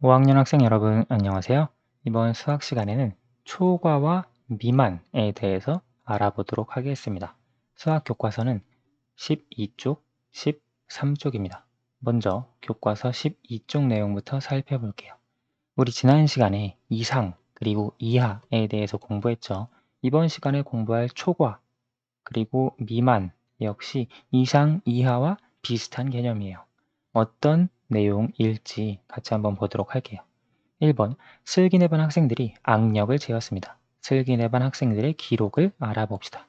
5학년 학생 여러분, 안녕하세요. 이번 수학 시간에는 초과와 미만에 대해서 알아보도록 하겠습니다. 수학 교과서는 12쪽, 13쪽입니다. 먼저 교과서 12쪽 내용부터 살펴볼게요. 우리 지난 시간에 이상 그리고 이하에 대해서 공부했죠. 이번 시간에 공부할 초과 그리고 미만 역시 이상, 이하와 비슷한 개념이에요. 어떤 내용일지 같이 한번 보도록 할게요. 1번, 슬기내반 학생들이 악력을 재었습니다. 슬기내반 학생들의 기록을 알아봅시다.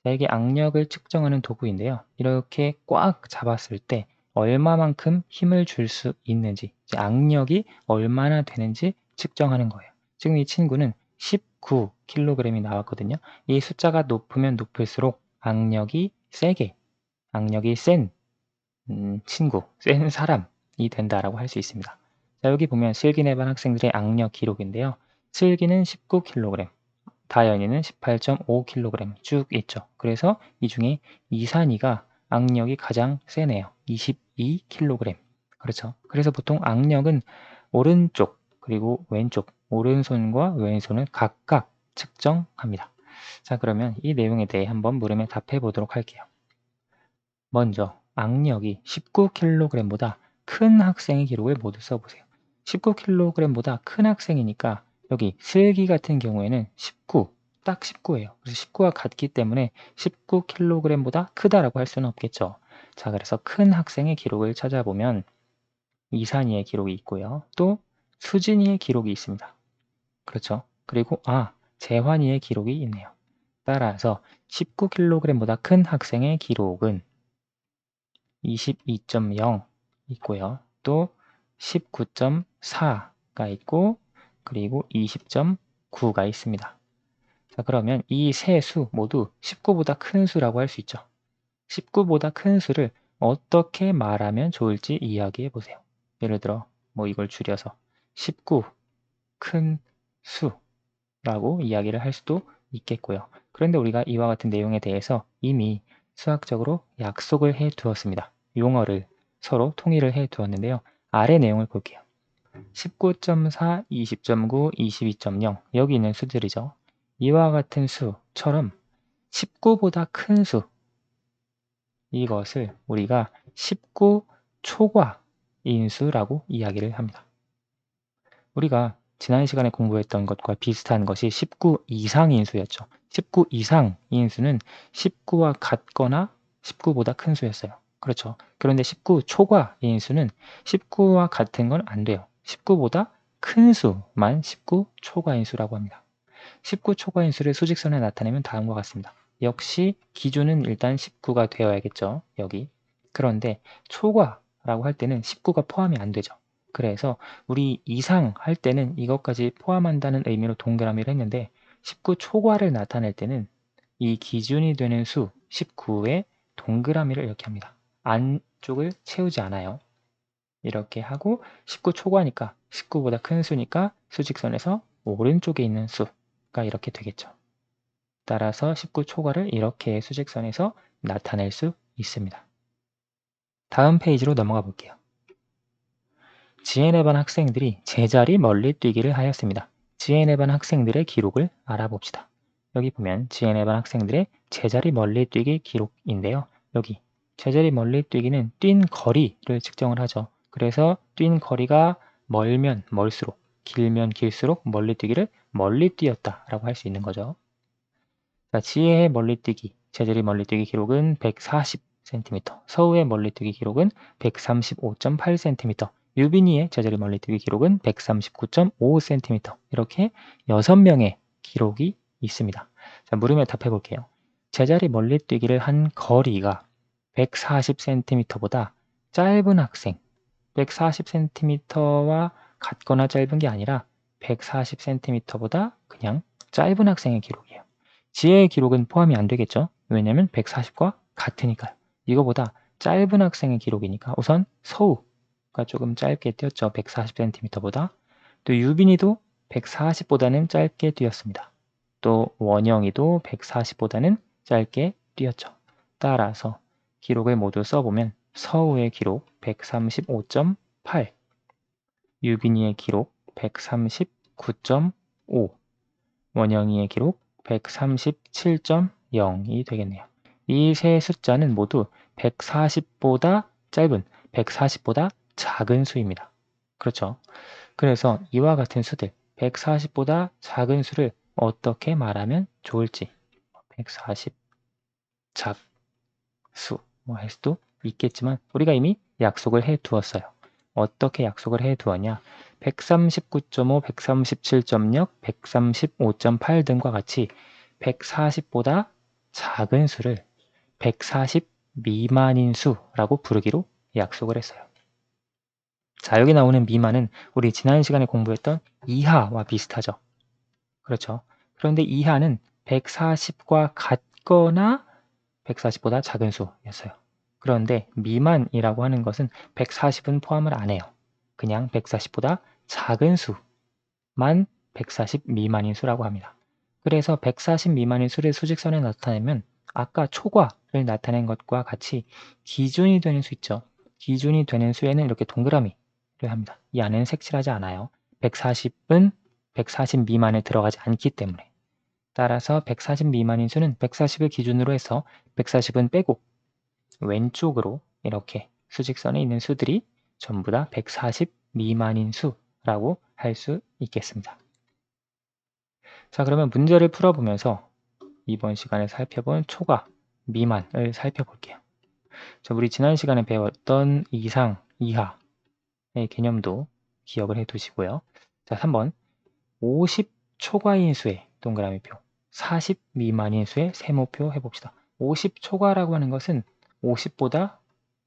자, 이게 악력을 측정하는 도구인데요. 이렇게 꽉 잡았을 때 얼마만큼 힘을 줄 수 있는지, 악력이 얼마나 되는지 측정하는 거예요. 지금 이 친구는 19kg이 나왔거든요. 이 숫자가 높으면 높을수록 악력이 센 친구, 센 사람이 된다라고 할 수 있습니다. 자, 여기 보면 슬기내반 학생들의 악력 기록인데요. 슬기는 19kg, 다현이는 18.5kg 쭉 있죠. 그래서 이 중에 이산이가 악력이 가장 세네요. 22kg. 그렇죠. 그래서 보통 악력은 오른쪽 그리고 왼쪽, 오른손과 왼손을 각각 측정합니다. 자, 그러면 이 내용에 대해 한번 물음에 답해 보도록 할게요. 먼저 악력이 19kg보다 큰 학생의 기록을 모두 써보세요. 19kg보다 큰 학생이니까 여기 슬기 같은 경우에는 19, 딱 19예요. 그래서 19와 같기 때문에 19kg보다 크다라고 할 수는 없겠죠. 자, 그래서 큰 학생의 기록을 찾아보면 이산이의 기록이 있고요. 또 수진이의 기록이 있습니다. 그렇죠. 그리고 재환이의 기록이 있네요. 따라서 19kg보다 큰 학생의 기록은 22.0 있고요. 또 19.4가 있고 그리고 20.9가 있습니다. 자, 그러면 이 세 수 모두 19보다 큰 수라고 할 수 있죠. 19보다 큰 수를 어떻게 말하면 좋을지 이야기해 보세요. 예를 들어 이걸 줄여서 19 큰 수라고 이야기를 할 수도 있겠고요. 그런데 우리가 이와 같은 내용에 대해서 이미 수학적으로 약속을 해 두었습니다. 용어를 서로 통일을 해 두었는데요. 아래 내용을 볼게요. 19.4, 20.9, 22.0 여기 있는 수들이죠. 이와 같은 수처럼 19보다 큰 수, 이것을 우리가 19 초과 인수라고 이야기를 합니다. 우리가 지난 시간에 공부했던 것과 비슷한 것이 19 이상 인수였죠. 19 이상 인수는 19와 같거나 19보다 큰 수였어요. 그렇죠. 그런데 19 초과 인수는 19와 같은 건 안 돼요. 19보다 큰 수만 19 초과 인수라고 합니다. 19 초과 인수를 수직선에 나타내면 다음과 같습니다. 역시 기준은 일단 19가 되어야겠죠. 여기. 그런데 초과라고 할 때는 19가 포함이 안 되죠. 그래서 우리 이상 할 때는 이것까지 포함한다는 의미로 동그라미를 했는데 19 초과를 나타낼 때는 이 기준이 되는 수 19에 동그라미를 이렇게 합니다. 안쪽을 채우지 않아요. 이렇게 하고 19 초과니까 19보다 큰 수니까 수직선에서 오른쪽에 있는 수가 이렇게 되겠죠. 따라서 19 초과를 이렇게 수직선에서 나타낼 수 있습니다. 다음 페이지로 넘어가 볼게요. GN의 반 학생들이 제자리 멀리 뛰기를 하였습니다. GN의 반 학생들의 기록을 알아봅시다. 여기 보면 GN의 반 학생들의 제자리 멀리 뛰기 기록인데요. 여기 제자리 멀리 뛰기는 뛴 거리를 측정을 하죠. 그래서 뛴 거리가 멀면 멀수록, 길면 길수록 멀리 뛰기를 멀리 뛰었다라고 할 수 있는 거죠. 자, 지혜의 멀리뛰기, 제자리 멀리뛰기 기록은 140cm, 서우의 멀리뛰기 기록은 135.8cm, 유빈이의 제자리 멀리뛰기 기록은 139.5cm. 이렇게 6명의 기록이 있습니다. 자, 물음에 답해 볼게요. 제자리 멀리뛰기를 한 거리가 140cm보다 짧은 학생, 140cm와 같거나 짧은 게 아니라 140cm보다 그냥 짧은 학생의 기록이에요. 지혜의 기록은 포함이 안 되겠죠. 왜냐면 140과 같으니까요. 이거보다 짧은 학생의 기록이니까 우선 서우가 조금 짧게 뛰었죠. 140cm보다. 또 유빈이도 140보다는 짧게 뛰었습니다. 또 원영이도 140보다는 짧게 뛰었죠. 따라서 기록을 모두 써보면 서우의 기록 135.8, 유빈이의 기록 139.5, 원영이의 기록 137.0이 되겠네요. 이 세 숫자는 모두 140보다 짧은, 140보다 작은 수입니다. 그렇죠? 그래서 이와 같은 수들, 140보다 작은 수를 어떻게 말하면 좋을지 140 작수 할 수도 있겠지만 우리가 이미 약속을 해 두었어요. 어떻게 약속을 해 두었냐? 139.5, 137.0, 135.8 등과 같이 140보다 작은 수를 140 미만인 수라고 부르기로 약속을 했어요. 자, 여기 나오는 미만은 우리 지난 시간에 공부했던 이하와 비슷하죠. 그렇죠. 그런데 이하는 140과 같거나 140보다 작은 수였어요. 그런데 미만이라고 하는 것은 140은 포함을 안 해요. 그냥 140보다 작은 수만 140 미만인 수라고 합니다. 그래서 140 미만인 수를 수직선에 나타내면 아까 초과를 나타낸 것과 같이 기준이 되는 수 있죠. 기준이 되는 수에는 이렇게 동그라미를 합니다. 이 안에는 색칠하지 않아요. 140은 140 미만에 들어가지 않기 때문에. 따라서 140 미만인 수는 140을 기준으로 해서 140은 빼고 왼쪽으로 이렇게 수직선에 있는 수들이 전부 다 140 미만인 수라고 할 수 있겠습니다. 자, 그러면 문제를 풀어보면서 이번 시간에 살펴본 초과, 미만을 살펴볼게요. 자, 우리 지난 시간에 배웠던 이상, 이하의 개념도 기억을 해 두시고요. 자, 3번 50 초과인 수의 동그라미표, 40 미만인 수의 세모표 해봅시다. 50 초과라고 하는 것은 50보다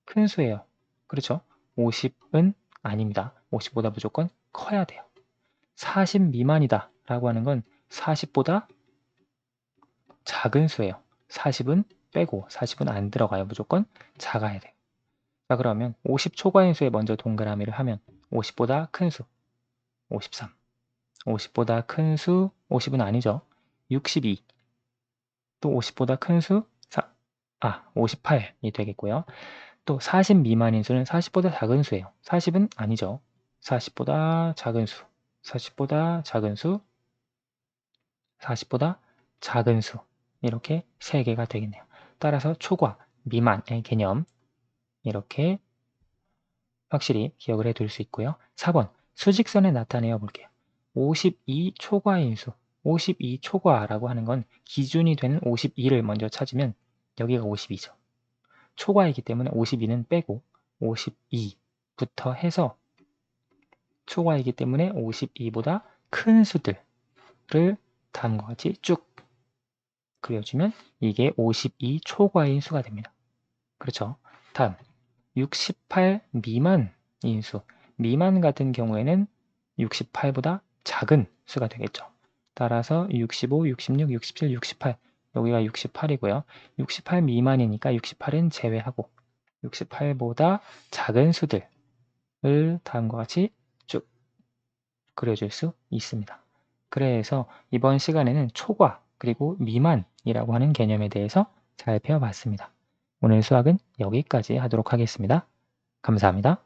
큰 수예요. 그렇죠? 50은 아닙니다. 50보다 무조건 커야 돼요. 40 미만이다 라고 하는 건 40보다 작은 수예요. 40은 빼고 40은 안 들어가요. 무조건 작아야 돼요. 자, 그러면 50 초과인 수에 먼저 동그라미를 하면 50보다 큰 수, 53. 50보다 큰 수, 50은 아니죠. 62. 또 50보다 큰 수, 58이 되겠고요. 또 40 미만인 수는 40보다 작은 수예요. 40은 아니죠. 40보다 작은 수, 40보다 작은 수, 40보다 작은 수 이렇게 3개가 되겠네요. 따라서 초과, 미만의 개념 이렇게 확실히 기억을 해둘 수 있고요. 4번 수직선에 나타내어 볼게요. 52 초과인 수, 52 초과라고 하는 건 기준이 되는 52를 먼저 찾으면 여기가 52죠. 초과이기 때문에 52는 빼고 52부터 해서 초과이기 때문에 52보다 큰 수들을 다음과 같이 쭉 그려주면 이게 52 초과인 수가 됩니다. 그렇죠? 다음 68 미만인 수. 미만 같은 경우에는 68보다 작은 수가 되겠죠. 따라서 65, 66, 67, 68 여기가 68이고요. 68 미만이니까 68은 제외하고 68보다 작은 수들을 다음과 같이 쭉 그려줄 수 있습니다. 그래서 이번 시간에는 초과 그리고 미만이라고 하는 개념에 대해서 살펴봤습니다. 오늘 수학은 여기까지 하도록 하겠습니다. 감사합니다.